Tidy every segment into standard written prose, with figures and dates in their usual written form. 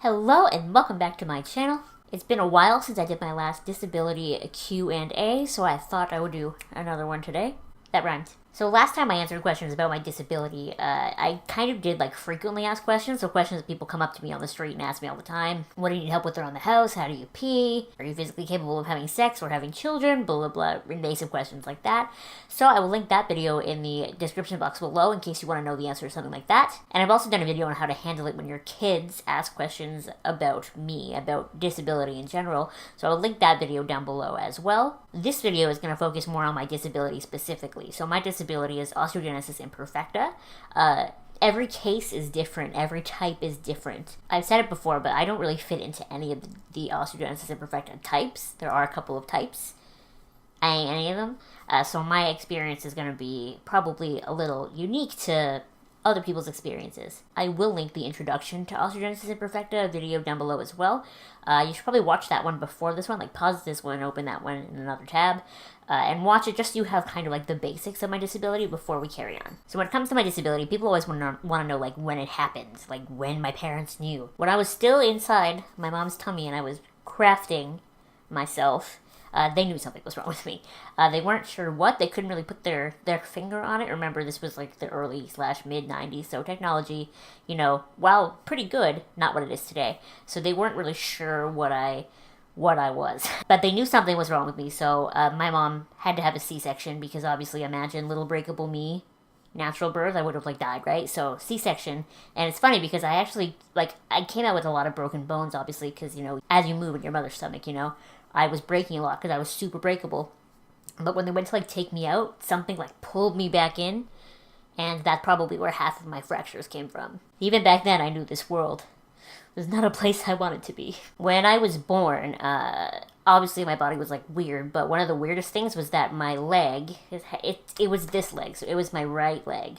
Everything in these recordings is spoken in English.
Hello and welcome back to my channel. It's been a while since I did my last disability Q&A, so I thought I would do another one today. That rhymed. So last time I answered questions about my disability, I kind of did like frequently asked questions, so questions that people come up to me on the street and ask me all the time. What do you need help with around the house? How do you pee? Are you physically capable of having sex or having children? Blah, blah, blah, invasive questions like that. So I will link that video in the description box below in case you want to know the answer to something like that. And I've also done a video on how to handle it when your kids ask questions about me, about disability in general. So I'll link that video down below as well. This video is going to focus more on my disability specifically. So my disability is Osteogenesis Imperfecta. Every case is different. Every type is different. I've said it before, but I don't really fit into any of the Osteogenesis Imperfecta types. There are a couple of types. I ain't any of them. So my experience is going to be probably a little unique to other people's experiences. I will link the introduction to Osteogenesis Imperfecta video down below as well. You should probably watch that one before this one, like pause this one and open that one in another tab, and watch it just so you have kind of like the basics of my disability before we carry on. So when it comes to my disability, people always want to know like when it happened, like when my parents knew. When I was still inside my mom's tummy and I was crafting myself, they knew something was wrong with me. They weren't sure what. They couldn't really put their finger on it. Remember, this was like the early/mid 90s, so technology, while pretty good, not what it is today. So they weren't really sure what I was. But they knew something was wrong with me, so my mom had to have a C-section because obviously imagine little breakable me, natural birth, I would have died, right? So C-section. And it's funny because I actually, I came out with a lot of broken bones, obviously, because, as you move in your mother's stomach, I was breaking a lot because I was super breakable. But when they went to take me out, something pulled me back in, and that's probably where half of my fractures came from. Even back then, I knew this world was not a place I wanted to be. When I was born, obviously my body was weird, but one of the weirdest things was that my leg, it was this leg, so it was my right leg,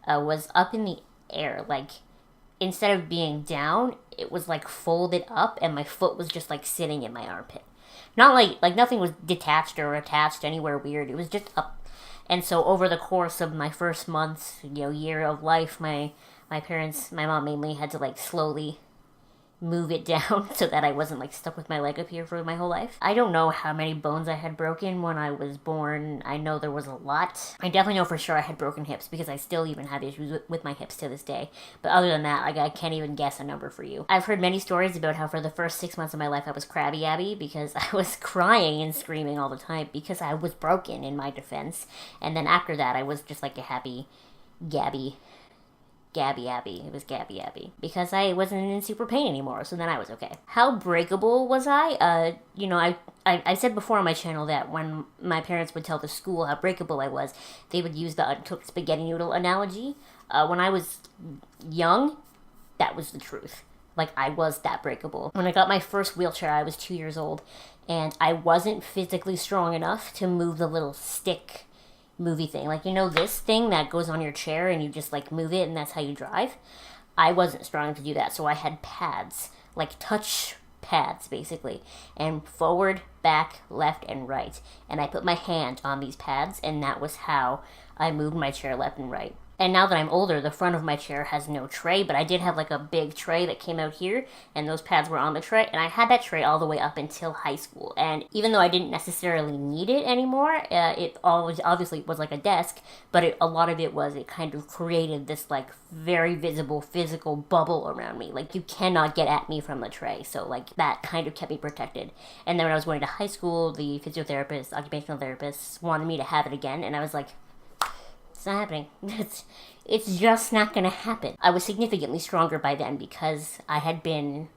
was up in the air, instead of being down, it was folded up, and my foot was just sitting in my armpit. Not nothing was detached or attached anywhere weird. It was just up. And so over the course of my first month, year of life, my parents, my mom mainly, had to slowly move it down so that I wasn't stuck with my leg up here for my whole life. I don't know how many bones I had broken when I was born. I know there was a lot. I definitely know for sure I had broken hips because I still even have issues with my hips to this day. But other than that, I can't even guess a number for you. I've heard many stories about how for the first 6 months of my life I was crabby Abby because I was crying and screaming all the time because I was broken in my defense. And then after that I was just a happy Gabby Abby. It was Gabby Abby. Because I wasn't in super pain anymore, so then I was okay. How breakable was I? I said before on my channel that when my parents would tell the school how breakable I was, they would use the uncooked spaghetti noodle analogy. When I was young, that was the truth. I was that breakable. When I got my first wheelchair, I was 2 years old, and I wasn't physically strong enough to move the little stick movie thing. This thing that goes on your chair and you just move it and that's how you drive. I wasn't strong to do that, so I had pads, touch pads basically, and forward, back, left, and right. And I put my hand on these pads, and that was how I moved my chair left and right. And now that I'm older, the front of my chair has no tray, but I did have a big tray that came out here, and those pads were on the tray, and I had that tray all the way up until high school. And even though I didn't necessarily need it anymore, it always obviously was a desk, but a lot of it was, it kind of created this very visible physical bubble around me. You cannot get at me from the tray, so that kind of kept me protected. And then when I was going to high school, the physiotherapist, occupational therapists wanted me to have it again, and I was it's not happening. It's just not going to happen. I was significantly stronger by then because I had been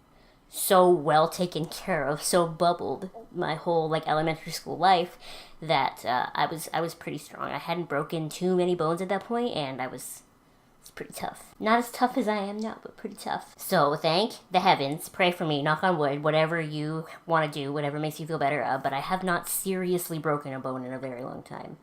so well taken care of, so bubbled my whole elementary school life that I was pretty strong. I hadn't broken too many bones at that point, and it's pretty tough. Not as tough as I am now, but pretty tough. So thank the heavens, pray for me, knock on wood, whatever you want to do, whatever makes you feel better, but I have not seriously broken a bone in a very long time.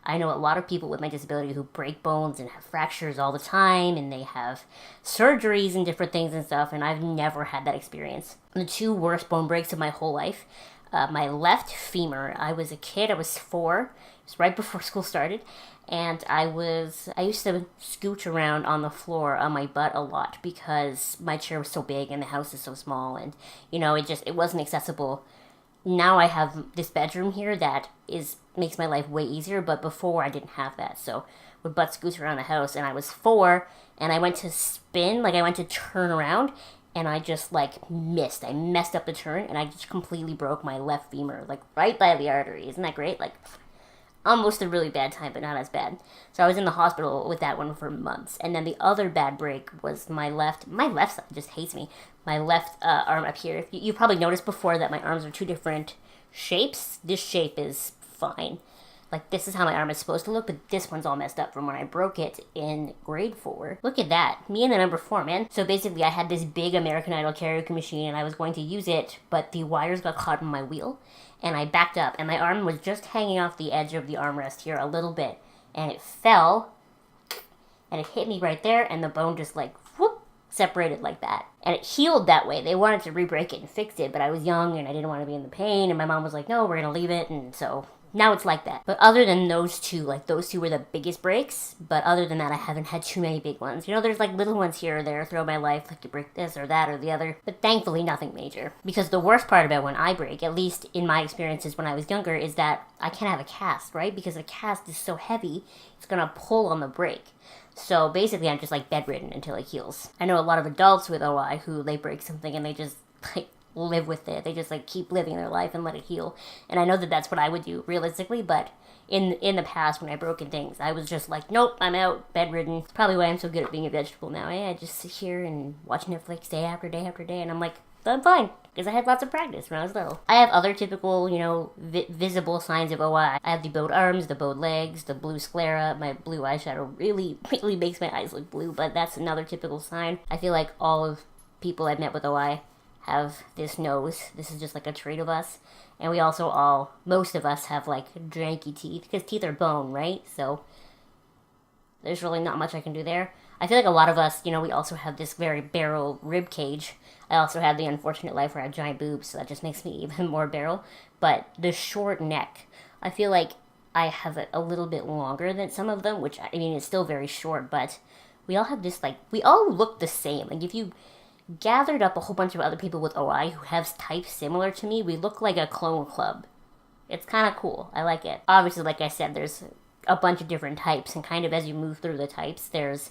I know a lot of people with my disability who break bones and have fractures all the time, and they have surgeries and different things and stuff, and I've never had that experience. The two worst bone breaks of my whole life, my left femur, I was a kid, I was 4, was right before school started, and I used to scooch around on the floor on my butt a lot because my chair was so big and the house is so small, and it wasn't accessible. Now I have this bedroom here that makes my life way easier, but before I didn't have that, so would butt scooch around the house, and I was 4, and I went to spin, I went to turn around, and I just missed. I messed up the turn, and I just completely broke my left femur, right by the artery. Isn't that great? Almost a really bad time, but not as bad. So I was in the hospital with that one for months. And then the other bad break was my left side just hates me. My left arm up here. You probably noticed before that my arms are 2 different shapes. This shape is fine. This is how my arm is supposed to look, but this one's all messed up from when I broke it in grade 4. Look at that. Me and the number 4, man. So basically I had this big American Idol karaoke machine, and I was going to use it, but the wires got caught in my wheel, and I backed up, and my arm was just hanging off the edge of the armrest here a little bit, and it fell, and it hit me right there, and the bone just whoop, separated like that. And it healed that way. They wanted to re-break it and fix it, but I was young, and I didn't want to be in the pain, and my mom was like, no, we're going to leave it, and so now it's like that. But other than those two, those two were the biggest breaks. But other than that, I haven't had too many big ones. There's little ones here or there throughout my life, you break this or that or the other. But thankfully, nothing major. Because the worst part about when I break, at least in my experiences when I was younger, is that I can't have a cast, right? Because a cast is so heavy, it's gonna pull on the break. So basically, I'm just bedridden until it heals. I know a lot of adults with OI who they break something and they just live with it. They just keep living their life and let it heal. And I know that that's what I would do realistically, but in the past when I broken things, I was just nope, I'm out, bedridden. It's probably why I'm so good at being a vegetable now. I just sit here and watch Netflix day after day after day, and I'm I'm fine, because I had lots of practice when I was little. I have other typical, visible signs of OI. I have the bowed arms, the bowed legs, the blue sclera. My blue eyeshadow really, really makes my eyes look blue, but that's another typical sign. I feel like all of people I've met with OI have this nose. This is just a trait of us. And we also most of us have janky teeth, because teeth are bone, right? So there's really not much I can do there. I feel like a lot of us, we also have this very barrel rib cage. I also have the unfortunate life where I have giant boobs, so that just makes me even more barrel. But the short neck, I feel like I have it a little bit longer than some of them, which, it's still very short, but we all have this, we all look the same. If you gathered up a whole bunch of other people with OI who have types similar to me, we look like a clone club. It's kind of cool. I like it. Obviously, like I said, there's a bunch of different types, and kind of as you move through the types, there's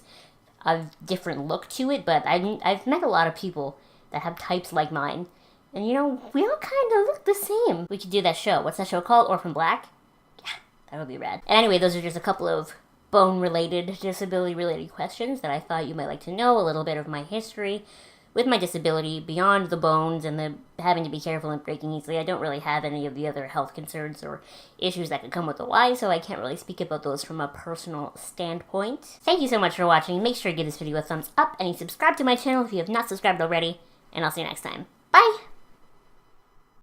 a different look to it, but I've met a lot of people that have types like mine, and we all kind of look the same. We could do that show. What's that show called? Orphan Black? Yeah, that would be rad. And anyway, those are just a couple of bone-related, disability-related questions that I thought you might like to know, a little bit of my history with my disability beyond the bones and the having to be careful and breaking easily. I don't really have any of the other health concerns or issues that could come with OI, so I can't really speak about those from a personal standpoint. Thank you so much for watching. Make sure to give this video a thumbs up and subscribe to my channel if you have not subscribed already, and I'll see you next time. Bye!